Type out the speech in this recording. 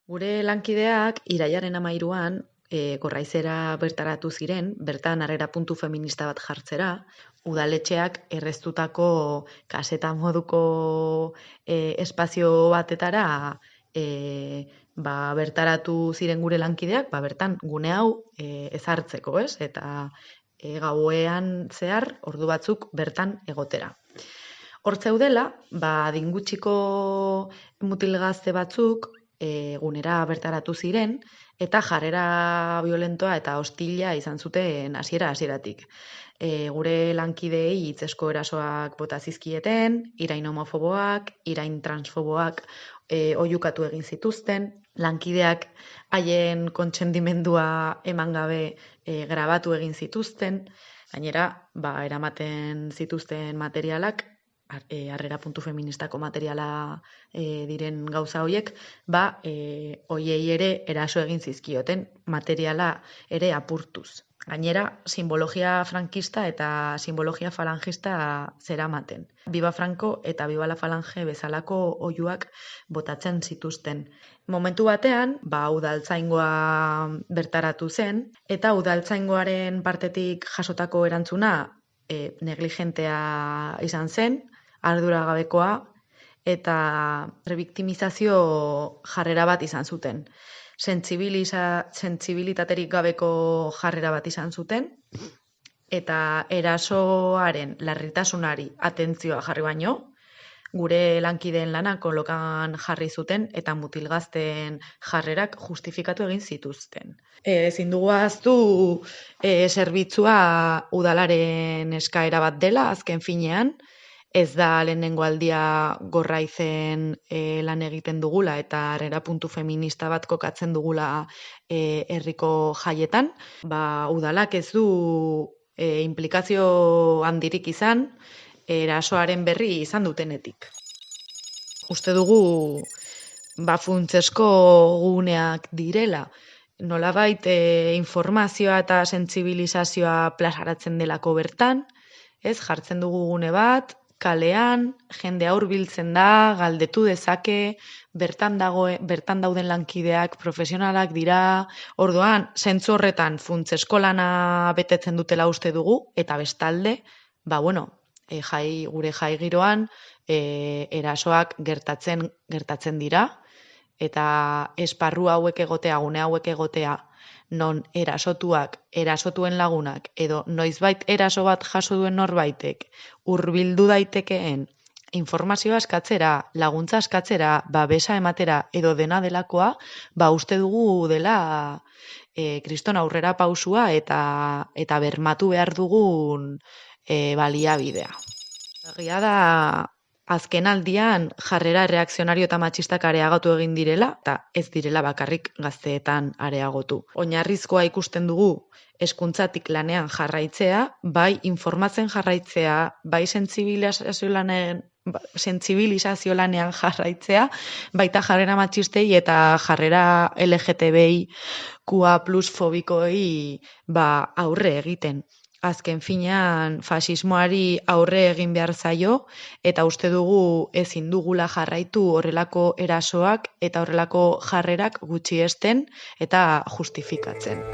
Gure lankideak irailaren 13an Gorraizera bertaratu ziren, bertan harrera puntu feminista bat jartzera, udaletxeak erreztutako kaseta moduko espazio batetara bertaratu ziren gure lankideak, bertan gune hau ezartzeko, ez? Eta gauean zehar ordu batzuk bertan egotera. Hor zeudela, adin gutxiko mutil gazte batzuk egunera bertaratu ziren eta jarrera violentoa eta hostila izan zuten hasieratik. Gure lankideei hitzesko erasoak bota zizkieten, irain homofoboak, irain transfoboak oihukatu egin zituzten, lankideak haien kontsentimendua eman gabe grabatu egin zituzten, gainera, eramaten zituzten materialak harrera puntu feministako materiala diren gauza horiek, hoiei ere eraso egin zizkioten materiala ere apurtuz. Gainera, simbologia frankista eta simbologia falangista zeramaten. Biba Franco eta Biba la Falange bezalako oihuak botatzen zituzten. Momentu batean, udaltzaingoa bertaratu zen, eta udaltzaingoaren partetik jasotako erantzuna negligentea izan zen, arduragabekoa eta rebiktimizazio jarrera bat izan zuten. Sentsibilitaterik gabeko jarrera bat izan zuten eta erasoaren larritasunari atentzioa jarri baino, gure lankideen lana kolokan jarri zuten eta mutilgazten jarrerak justifikatu egin zituzten. Ezin dugu ahaztu zerbitzua udalaren eskaera bat dela azken finean, ez da lehenengo aldia Gorraizen lan egiten dugula eta harrera puntu feminista bat kokatzen dugula herriko jaietan. Udalak ez du inplikazio handirik izan erasoaren berri izan dutenetik. Uste dugu funtsesko guneak direla, nolabait informazioa eta sentsibilizazioa plazaratzen delako bertan, ez jartzen dugu gune bat, kalean, jendea hurbiltzen da, galdetu dezake, bertan dauden lankideak profesionalak dira, orduan, zentzu horretan funtsesko lana betetzen dutela uste dugu, eta bestalde, gure jai giroan, erasoak gertatzen dira, eta esparru hauek egotea, gune hauek egotea, non erasotuak, erasotuen lagunak, edo noizbait eraso bat jaso duen norbaitek, hurbildu daitekeen informazioa eskatzera, laguntza eskatzera, babesa ematera, edo dena delakoa, uste dugu dela kriston aurrera pausua eta bermatu behar dugun baliabidea. Egia da, azken aldian jarrera reakzionario eta matxistak areagotu egin direla, eta ez direla bakarrik gazteetan areagotu. Oinarrizkoa ikusten dugu hezkuntzatik lanean jarraitzea, bai informatzen jarraitzea, bai sentsibilizazio lanean jarraitzea, baita jarrera matxistei eta jarrera LGTBIQA+ fobikoei aurre egiten. Azken finean fasismoari aurre egin behar zaio eta uste dugu ezin dugula jarraitu horrelako erasoak eta horrelako jarrerak gutxiesten eta justifikatzen.